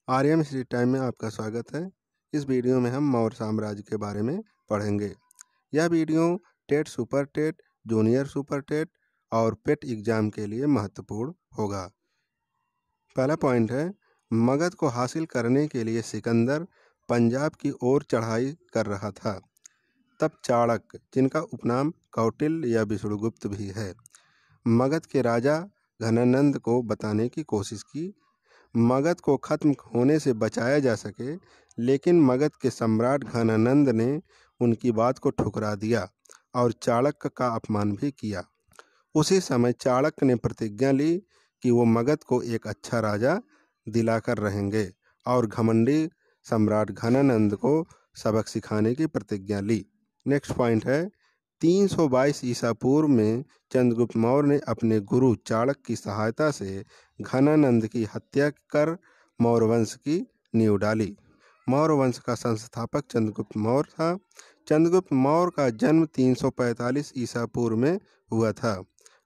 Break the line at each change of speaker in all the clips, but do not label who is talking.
Aryan history time में आपका स्वागत है। इस वीडियो में हम मौर्य साम्राज्य के बारे में पढ़ेंगे। यह video TET, super TET, junior super TET और पेट एग्जाम के लिए महत्वपूर्ण होगा। पहला पॉइंट है, मगध को हासिल करने के लिए सिकंदर पंजाब की ओर चढ़ाई कर रहा था। तब चाणक्य, जिनका उपनाम कौटिल्य या विष्णुगुप्त भी है, मगध के राजा घनानंद को बताने की कोशिश की मगध को खत्म होने से बचाया जा सके, लेकिन मगध के सम्राट घनानंद ने उनकी बात को ठुकरा दिया और चाणक्य का अपमान भी किया। उसी समय चाणक्य ने प्रतिज्ञा ली कि वो मगध को एक अच्छा राजा दिलाकर रहेंगे और घमंडी सम्राट घनानंद को सबक सिखाने की प्रतिज्ञा ली। नेक्स्ट पॉइंट है, 322 ईसा पूर्व में चंद्रगुप्त मौर्य ने अपने गुरु चाणक्य की सहायता से घनानंद की हत्या कर मौर्य वंश की नींव डाली। मौर्य वंश का संस्थापक चंद्रगुप्त मौर्य था। चंद्रगुप्त मौर्य का जन्म 345 ईसा पूर्व में हुआ था।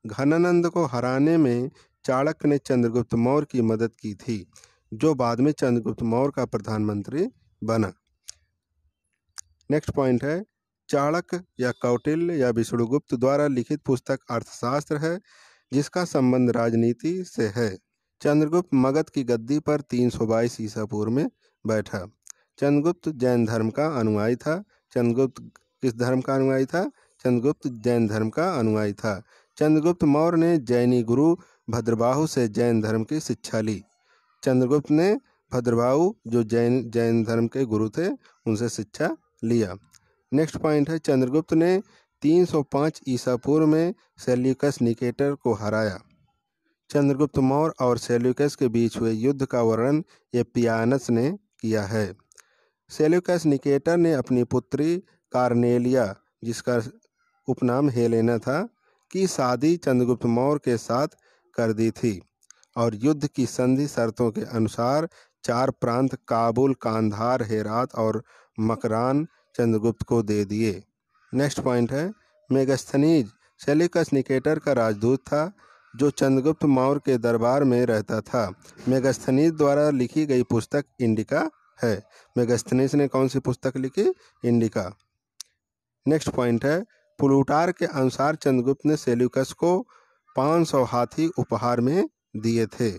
घनानंद को हराने में चाणक्य ने चंद्रगुप्त मौर्य की मदद की थी, जो बाद में चंद्रगुप्त मौर्य का प्रधानमंत्री बना। नेक्स्ट पॉइंट है, चाणक्य या कौटिल्य या विष्णुगुप्त द्वारा लिखित पुस्तक अर्थशास्त्र है, जिसका संबंध राजनीति से है। चंद्रगुप्त मगध की गद्दी पर 322 ईसा पूर्व में बैठा। चंद्रगुप्त जैन धर्म का अनुयायी था। चंद्रगुप्त किस धर्म का अनुयायी था? चंद्रगुप्त जैन धर्म का अनुयायी था। चंद्रगुप्त मौर्य ने जैनी गुरु भद्रबाहु से जैन धर्म की शिक्षा ली। चंद्रगुप्त ने भद्रबाहु, जो जैन धर्म के गुरु थे, उनसे शिक्षा लिया। नेक्स्ट पॉइंट है, चंद्रगुप्त ने 305 ईसा पूर्व में सेल्यूकस निकेटर को हराया। चंद्रगुप्त मौर्य और सेल्यूकस के बीच हुए युद्ध का वर्णन एपियानस ने किया है। सेल्यूकस निकेटर ने अपनी पुत्री कार्नेलिया, जिसका उपनाम हेलेना था, की शादी चंद्रगुप्त मौर्य के साथ कर दी थी और युद्ध की संधि शर्तों के अनुसार 4 प्रांत काबुल, कांधार, हेरात और मकरान चंद्रगुप्त को दे दिए। नेक्स्ट पॉइंट है, मेगस्थनीज सेल्यूकस निकेटर का राजदूत था, जो चंद्रगुप्त मौर्य के दरबार में रहता था। मेगस्थनीज द्वारा लिखी गई पुस्तक इंडिका है। मेगस्थनीज ने कौन सी पुस्तक लिखी? इंडिका। नेक्स्ट पॉइंट है, प्लूटार्क के अनुसार चंद्रगुप्त ने सेल्यूकस को 500 हाथी उपहार में दिए थे।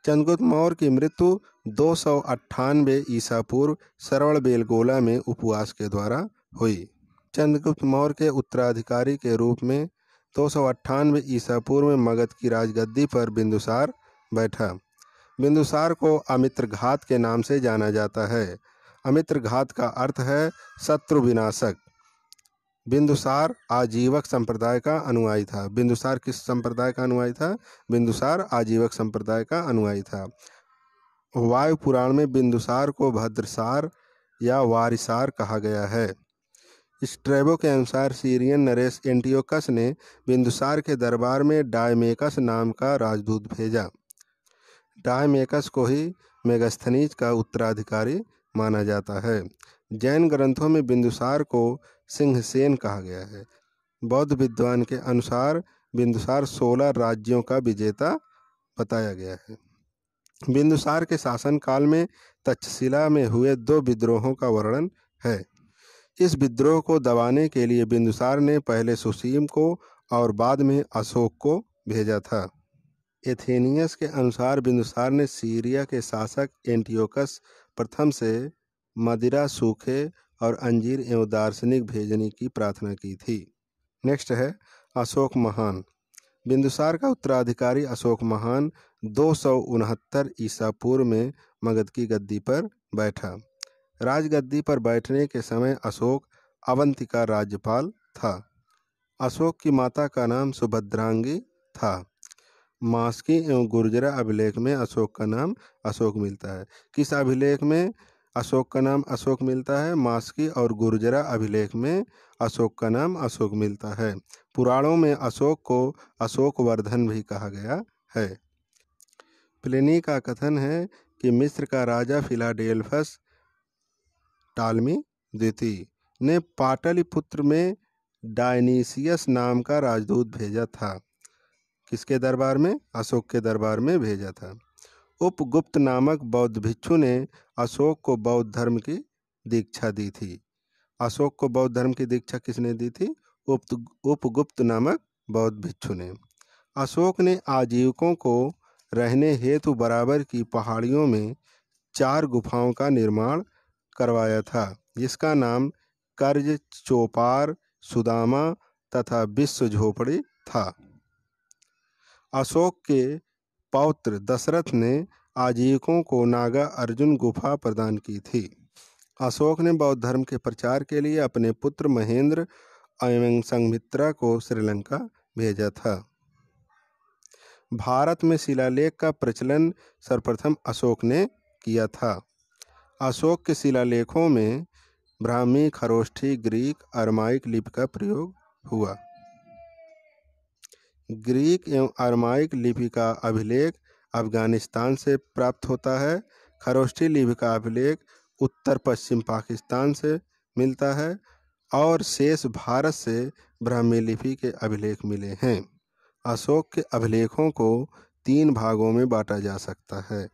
चंद्रगुप्त मौर्य की मृत्यु 298 ईसा पूर्व श्रवणबेलगोला में उपवास के द्वारा हुई। चंद्रगुप्त मौर्य के उत्तराधिकारी के रूप में 298 ईसा पूर्व में मगध की राजगद्दी पर बिंदुसार बैठा। बिंदुसार को अमित्रघात के नाम से जाना जाता है। अमित्रघात का अर्थ है शत्रु विनाशक। बिंदुसार आजीवक संप्रदाय का अनुयायी था। बिंदुसार किस संप्रदाय का अनुयायी था? बिंदुसार आजीवक संप्रदाय का अनुयायी था। वायु पुराण में बिंदुसार को भद्रसार या वारिसार कहा गया है। स्ट्रैबो के अनुसार सीरियन नरेश एंटियोकस ने बिंदुसार के दरबार में डायमेकस नाम का राजदूत भेजा। डायमेकस को ही मेगस्थनीज का उत्तराधिकारी माना जाता है। जैन ग्रंथों में बिंदुसार को सिंहसेन कहा गया है। बौद्ध विद्वान के अनुसार बिंदुसार 16 राज्यों का विजेता बताया गया है। बिंदुसार के शासनकाल में तक्षशिला में हुए 2 विद्रोहों का वर्णन है। इस विद्रोह को दबाने के लिए बिंदुसार ने पहले सुसीम को और बाद में अशोक को भेजा था। एथेनियस के अनुसार बिंदुसार ने सीरिया के शासक एंटियोकस प्रथम से मदिरा, सूखे और अंजीर एवं दार्शनिक भेजने की प्रार्थना की थी। नेक्स्ट है, अशोक महान। बिंदुसार का उत्तराधिकारी अशोक महान 269 ईसा पूर्व में मगध की गद्दी पर बैठा। राजगद्दी पर बैठने के समय अशोक अवंतिका राज्यपाल था। अशोक की माता का नाम सुभद्रांगी था। मास्की एवं गुर्जरा अभिलेख में अशोक का नाम अशोक मिलता है। किस अभिलेख में अशोक का नाम अशोक मिलता है? मास्की और गुर्जरा अभिलेख में अशोक का नाम अशोक मिलता है। पुराणों में अशोक को अशोकवर्धन भी कहा गया है। प्लिनी का कथन है कि मिस्र का राजा फिलाडेल्फस टालमी द्वितीय ने पाटलिपुत्र में डायनीसियस नाम का राजदूत भेजा था। किसके दरबार में? अशोक के दरबार में भेजा था। उपगुप्त नामक बौद्ध भिक्षु ने अशोक को बौद्ध धर्म की दीक्षा दी थी। अशोक को बौद्ध धर्म की दीक्षा किसने दी थी? उपगुप्त नामक बौद्ध भिक्षु ने। अशोक ने आजीविकों को रहने हेतु बराबर की पहाड़ियों में 4 गुफाओं का निर्माण करवाया था, जिसका नाम कर्ज, चोपार, सुदामा तथा विश्व झोपड़ी था। अशोक के पौत्र दशरथ ने आजीविकों को नागा अर्जुन गुफा प्रदान की थी। अशोक ने बौद्ध धर्म के प्रचार के लिए अपने पुत्र महेंद्र एवं संघमित्रा को श्रीलंका भेजा था। भारत में शिलालेख का प्रचलन सर्वप्रथम अशोक ने किया था। अशोक के शिलालेखों में ब्राह्मी, खरोष्ठी, ग्रीक, अरमाइक लिपि का प्रयोग हुआ। ग्रीक एवं अरमाइक लिपि का अभिलेख अफगानिस्तान से प्राप्त होता है। खरोष्ठी लिपि का अभिलेख उत्तर पश्चिम पाकिस्तान से मिलता है और शेष भारत से ब्राह्मी लिपि के अभिलेख मिले हैं। अशोक के अभिलेखों को 3 भागों में बांटा जा सकता है।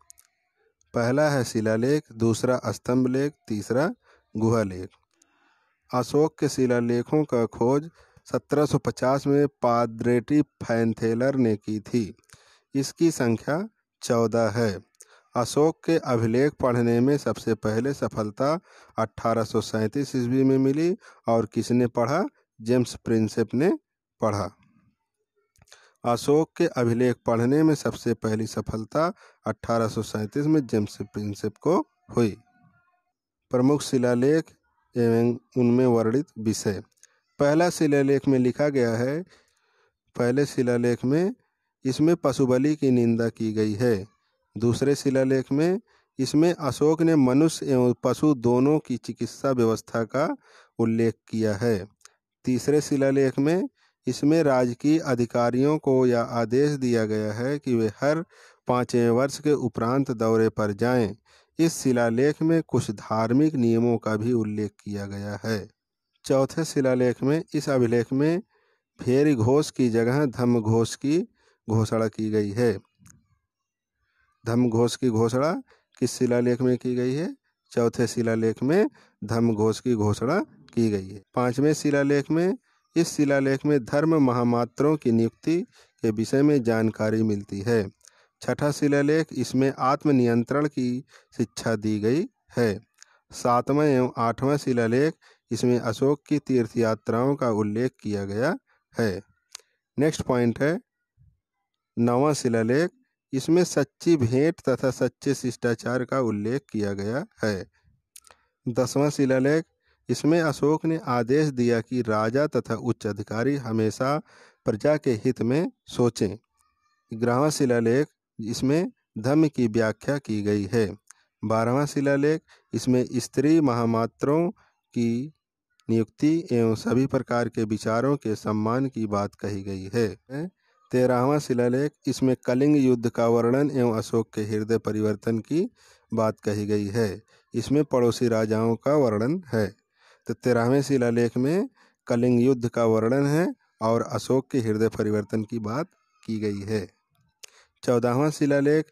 पहला है शिलालेख, दूसरा स्तंभ लेख, तीसरा गुहा लेख। अशोक के शिलालेखों का खोज 1750 में पाद्रेटी फैनथेलर ने की थी। इसकी संख्या 14 है। अशोक के अभिलेख पढ़ने में सबसे पहले सफलता 1837 ईस्वी में मिली और किसने पढ़ा? जेम्स प्रिंसेप ने पढ़ा। अशोक के अभिलेख पढ़ने में सबसे पहली सफलता 1837 में जेम्स प्रिंसेप को हुई। प्रमुख शिलालेख एवं उनमें वर्णित विषय। पहला शिलालेख में लिखा गया है, पहले शिलालेख में इसमें पशुबलि की निंदा की गई है। दूसरे शिलालेख में इसमें अशोक ने मनुष्य एवं पशु दोनों की चिकित्सा व्यवस्था का उल्लेख किया है। तीसरे शिलालेख में इसमें राजकीय अधिकारियों को यह आदेश दिया गया है कि वे हर 5वें वर्ष के उपरांत दौरे पर जाएं। इस शिलालेख में कुछ धार्मिक नियमों का भी उल्लेख किया गया है। चौथे शिलालेख में इस अभिलेख में भेरी घोष की जगह धम्म घोष की घोषणा की गई है। धम्म घोष की घोषणा किस शिलालेख में की गई है? चौथे शिलालेख में धम्म घोष की घोषणा की गई है। 5वें शिलालेख में, इस शिलालेख में धर्म महामात्रों की नियुक्ति के विषय में जानकारी मिलती है। छठा शिलालेख, इसमें आत्मनियंत्रण की शिक्षा दी गई है। 7वां एवं 8वां शिलालेख, इसमें अशोक की तीर्थ यात्राओं का उल्लेख किया गया है। नेक्स्ट पॉइंट है 9वां शिलालेख, इसमें सच्ची भेंट तथा सच्चे शिष्टाचार का उल्लेख किया गया है। 10वां शिलालेख, इसमें अशोक ने आदेश दिया कि राजा तथा उच्च अधिकारी हमेशा प्रजा के हित में सोचें। 11वां शिलालेख, इसमें धम्म की व्याख्या की गई है। 12वां शिलालेख, इसमें स्त्री महामात्रों की नियुक्ति एवं सभी प्रकार के विचारों के सम्मान की बात कही गई है। 13वां शिलालेख, इसमें कलिंग युद्ध का वर्णन एवं अशोक के हृदय परिवर्तन की बात कही गई है। इसमें पड़ोसी राजाओं का वर्णन है। तो 13वें शिलालेख में कलिंग युद्ध का वर्णन है और अशोक के हृदय परिवर्तन की बात की गई है। 14वां शिलालेख,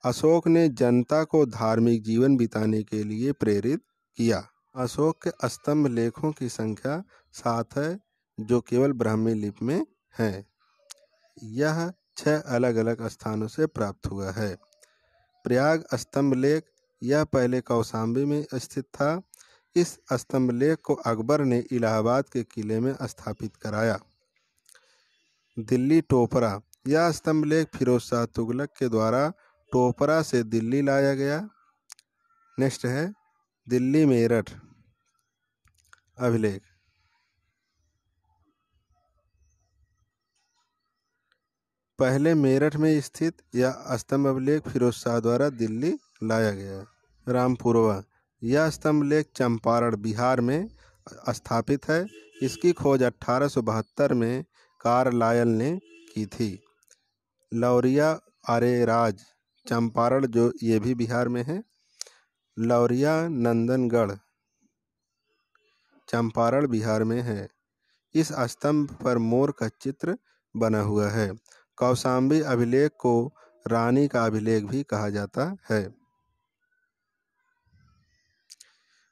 अशोक ने जनता को धार्मिक जीवन बिताने के लिए प्रेरित किया। अशोक के स्तंभ लेखों की संख्या 7 है, जो केवल ब्राह्मी लिपि में है। यह 6 अलग अलग स्थानों से प्राप्त हुआ है। प्रयाग स्तंभ लेख, यह पहले कौशाम्बी में स्थित था। इस स्तंभ लेख को अकबर ने इलाहाबाद के किले में स्थापित कराया। दिल्ली टोपरा, यह स्तंभ लेख फिरोज शाह तुगलक के द्वारा टोपरा से दिल्ली लाया गया। नेक्स्ट है दिल्ली मेरठ अभिलेख। पहले मेरठ में स्थित यह स्तंभ अभिलेख फिरोज शाह द्वारा दिल्ली लाया गया। रामपुरवा, यह स्तंभ लेख चंपारण बिहार में स्थापित है। इसकी खोज 1872 में कार्लायल ने की थी। लौरिया अरेराज चंपारण, जो ये भी बिहार में है। लौरिया नंदनगढ़ चंपारण बिहार में है। इस स्तंभ पर मोर का चित्र बना हुआ है। कौशाम्बी अभिलेख को रानी का अभिलेख भी कहा जाता है।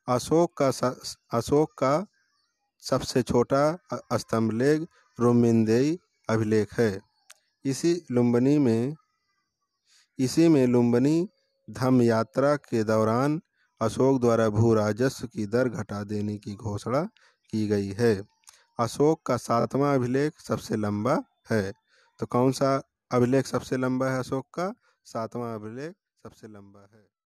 अशोक का सबसे छोटा स्तंभलेख रुम्मिन्देई अभिलेख है। इसी में लुम्बिनी धम्म यात्रा के दौरान अशोक द्वारा भू राजस्व की दर घटा देने की घोषणा की गई है। अशोक का 7वां अभिलेख सबसे लंबा है। तो कौन सा अभिलेख सबसे लंबा है? अशोक का 7वां अभिलेख सबसे लंबा है।